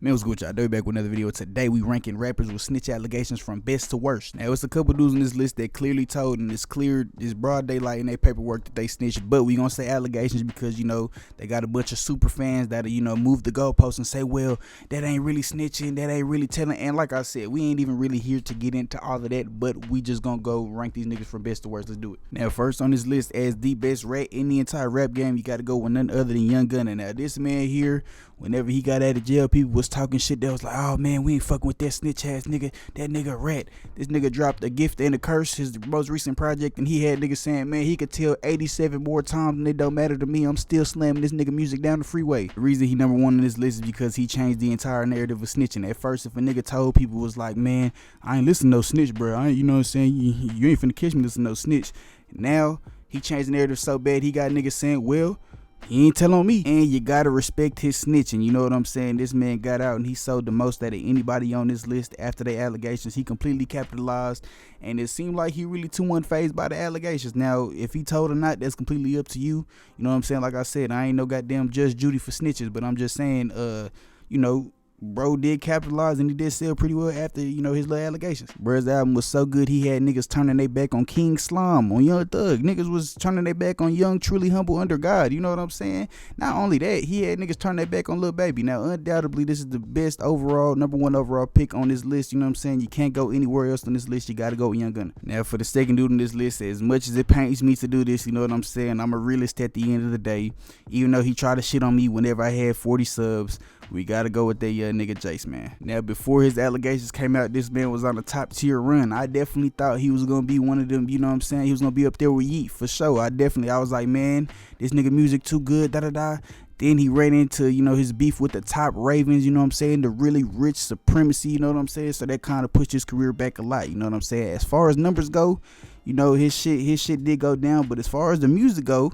Man, what's good with y'all? They back with another video. Today we ranking rappers with snitch allegations from best to worst. Now it's a couple dudes on this list that clearly told, and it's clear, it's broad daylight in their paperwork that they snitched, but we gonna say allegations because they got a bunch of super fans that move the goalposts and say, well, that ain't really snitching, that ain't really telling. And like I said, we ain't even really here to get into all of that, but we just gonna go rank these niggas from best to worst. Let's do it. Now first on this list, as the best rat in the entire rap game, you gotta go with none other than Gunna. Now this man here, whenever he got out of jail, people was talking shit that was like, oh man, we ain't fucking with that snitch ass nigga, that nigga rat. This nigga dropped A Gift and a Curse, his most recent project, and he had niggas saying, man, he could tell 87 more times and it don't matter to me, I'm still slamming this nigga music down the freeway. The reason he number one on this list is because he changed the entire narrative of snitching. At first, if a nigga told people, was like, man, I ain't listen to no snitch, bro, I ain't, you know what I'm saying, you ain't finna catch me listen to no snitch. Now he changed the narrative so bad he got niggas saying, well, he ain't tell on me. And you gotta respect his snitching, you know what I'm saying? This man got out and he sold the most out of anybody on this list after the allegations. He completely capitalized, and it seemed like he really too unfazed by the allegations. Now, if he told or not, that's completely up to you. You know what I'm saying? Like I said, I ain't no goddamn Judge Judy for snitches, but I'm just saying, bro did capitalize and he did sell pretty well after, his little allegations. Bro's album was so good, he had niggas turning their back on King Slime, on Young Thug. Niggas was turning their back on Young, Truly Humble Under God. You know what I'm saying? Not only that, he had niggas turn their back on Lil Baby. Now, undoubtedly, this is the best overall, number one overall pick on this list. You know what I'm saying? You can't go anywhere else on this list. You gotta go with Young Gunna. Now, for the second dude on this list, as much as it pains me to do this, you know what I'm saying? I'm a realist at the end of the day. Even though he tried to shit on me whenever I had 40 subs, we gotta go with that nigga Jace, man. Now, before his allegations came out, this man was on a top tier run. I definitely thought he was gonna be one of them, you know what I'm saying? He was gonna be up there with Yeet, for sure. I was like, man, this nigga music too good, da-da-da. Then he ran into, his beef with the top Ravens, you know what I'm saying? The really rich supremacy, you know what I'm saying? So that kind of pushed his career back a lot, you know what I'm saying? As far as numbers go, his shit did go down, but as far as the music go,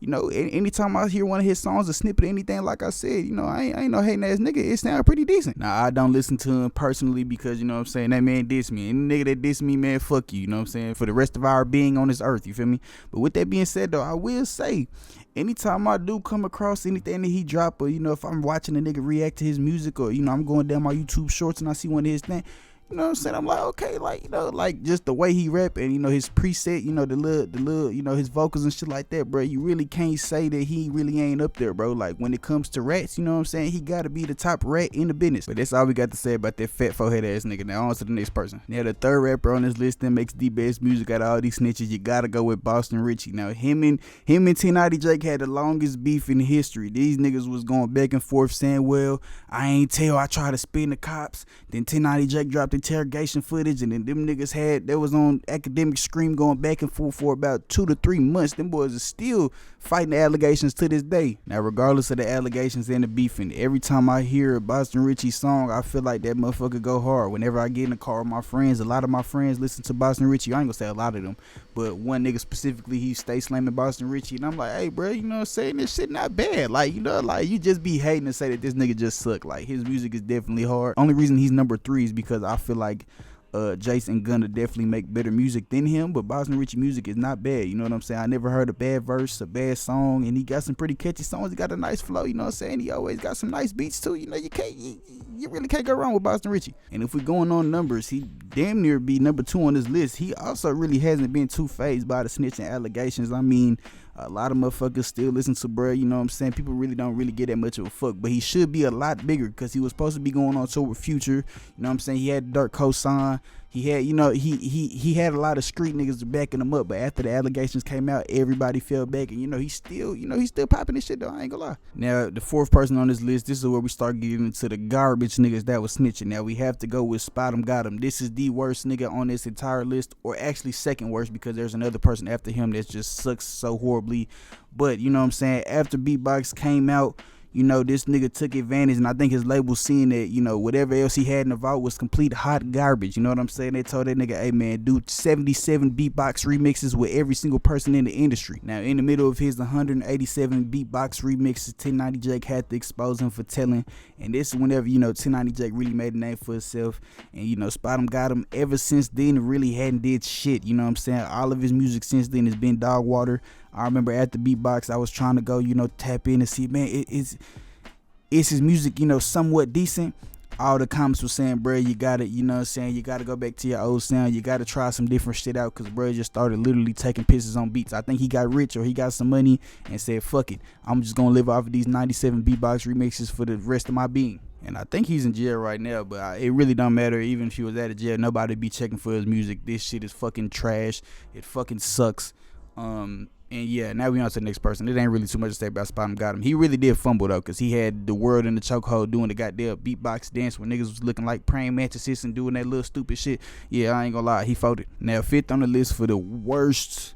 anytime I hear one of his songs, a snippet or anything, like I said, I ain't no hating ass nigga. It sound pretty decent. Now, I don't listen to him personally because, you know what I'm saying, that man diss me. Any nigga that diss me, man, fuck you, you know what I'm saying, for the rest of our being on this earth, you feel me? But with that being said, though, I will say, anytime I do come across anything that he drop, or, if I'm watching a nigga react to his music, or, I'm going down my YouTube shorts and I see one of his things, you know what I'm saying? I'm like, okay, like just the way he rap and, his preset, the little, his vocals and shit like that, bro. You really can't say that he really ain't up there, bro. Like when it comes to rats, you know what I'm saying? He gotta be the top rat in the business. But that's all we got to say about that fat forehead ass nigga. Now on to the next person. Now the third rapper on this list that makes the best music out of all these snitches, you gotta go with Boston Richey. Now him and 1090 Jake had the longest beef in history. These niggas was going back and forth saying, well, I ain't tell, I tried to spin the cops. Then 1090 Jake dropped interrogation footage, and then them niggas that was on Academic Scream going back and forth for about 2 to 3 months. Them boys are still fighting the allegations to this day. Now, regardless of the allegations and the beefing, every time I hear a Boston Richey song, I feel like that motherfucker go hard. Whenever I get in the car with my friends, a lot of my friends listen to Boston Richey. I ain't gonna say a lot of them, but one nigga specifically, he stay slamming Boston Richey, and I'm like, hey, bro, you know what I'm saying? This shit not bad. Like, you just be hating to say that this nigga just suck. Like, his music is definitely hard. Only reason he's number 3 is because I feel like Jace and Gunna definitely make better music than him, but Boston Richey music is not bad, you know what I'm saying? I never heard a bad verse, a bad song, and he got some pretty catchy songs. He got a nice flow, you know what I'm saying? He always got some nice beats too, you really can't go wrong with Boston Richey. And if we're going on numbers, he damn near be number 2 on this list. He also really hasn't been too fazed by the snitching allegations. I mean, a lot of motherfuckers still listen to bruh, you know what I'm saying? People really don't really get that much of a fuck, but he should be a lot bigger because he was supposed to be going on tour with Future, you know what I'm saying? He had Dirt cosign. He had, he had a lot of street niggas backing him up, but after the allegations came out, everybody fell back, and he's still popping this shit though, I ain't gonna lie. Now, the fourth person on this list, this is where we start getting into the garbage niggas that was snitching. Now, we have to go with SpotemGotem. This is the worst nigga on this entire list, or actually second worst, because there's another person after him that just sucks so horribly. But, you know what I'm saying, after Beatbox came out, this nigga took advantage, and I think his label seeing that, whatever else he had in the vault was complete hot garbage. You know what I'm saying? They told that nigga, hey man, do 77 beatbox remixes with every single person in the industry. Now, in the middle of his 187 beatbox remixes, 1090 Jake had to expose him for telling. And this is whenever, 1090 Jake really made a name for himself. And, SpotemGotem ever since then really hadn't did shit. You know what I'm saying? All of his music since then has been dog water. I remember at the beatbox, I was trying to go, tap in and see, man, is his music, somewhat decent? all the comments were saying, bro, you gotta, you know what I'm saying, you gotta go back to your old sound, you gotta try some different shit out, cause bro just started literally taking pisses on beats. I think he got rich or he got some money and said, fuck it, I'm just gonna live off of these 97 beatbox remixes for the rest of my being. And I think he's in jail right now, but it really don't matter. Even if he was out of jail, nobody be checking for his music. This shit is fucking trash. It fucking sucks. And yeah, now we on to the next person. It ain't really too much to say about SpotemGotem. He really did fumble though, cause he had the world in the chokehold doing the goddamn beatbox dance when niggas was looking like praying mantises and doing that little stupid shit. Yeah, I ain't gonna lie, he folded. Now 5th on the list for the worst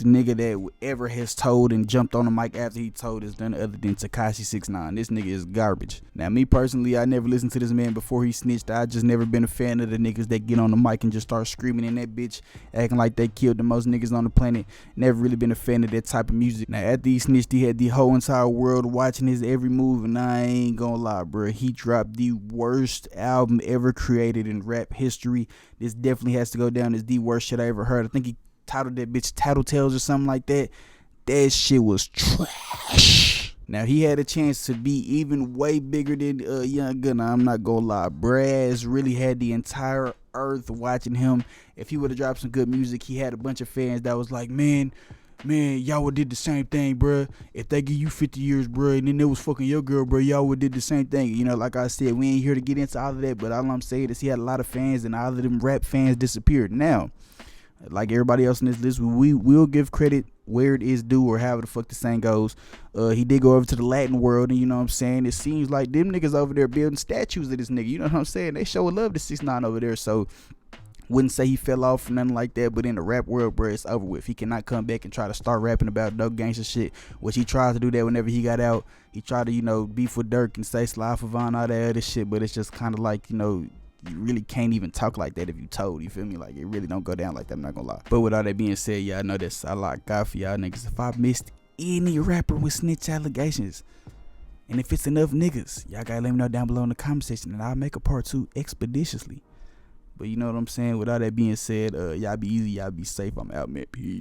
nigga that ever has told and jumped on the mic after he told is none other than Tekashi 6ix9ine. This nigga is garbage. Now me personally, I never listened to this man before he snitched. I just never been a fan of the niggas that get on the mic and just start screaming in that bitch, acting like they killed the most niggas on the planet. Never really been a fan of that type of music. Now after he snitched, he had the whole entire world watching his every move, and I ain't gonna lie, bro, he dropped the worst album ever created in rap history. This definitely has to go down as the worst shit I ever heard. I think he titled that bitch Tattletales or something like that. That shit was trash. Now he had a chance to be even way bigger than Young Gunna. I'm not gonna lie, Braz really had the entire earth watching him. If he would have dropped some good music, he had a bunch of fans that was like, man, y'all would did the same thing, bruh. If they give you 50 years, bruh, and then it was fucking your girl, bruh, y'all would did the same thing. You know, like I said, we ain't here to get into all of that, but all I'm saying is he had a lot of fans, and all of them rap fans disappeared. Now, like everybody else in this list, we will give credit where it is due, or however the fuck the saying goes. He did go over to the Latin world, and you know what I'm saying, it seems like them niggas over there building statues of this nigga. You know what I'm saying? They show love to 6ix9ine over there, so wouldn't say he fell off or nothing like that, but in the rap world, bro, it's over with. He cannot come back and try to start rapping about no gangster shit, which he tried to do that whenever he got out. He tried to, you know, beef with Dirk and say Sly for Von, all that other shit, but it's just kind of like, you know, you really can't even talk like that if you told, you feel me? Like, it really don't go down like that, I'm not gonna lie. But with all that being said, y'all know that's a lot God for y'all niggas. If I missed any rapper with snitch allegations, and if it's enough niggas, y'all gotta let me know down below in the comment section, and I'll make a part 2 expeditiously. But you know what I'm saying? With all that being said, y'all be easy, y'all be safe. I'm out, man. Peace.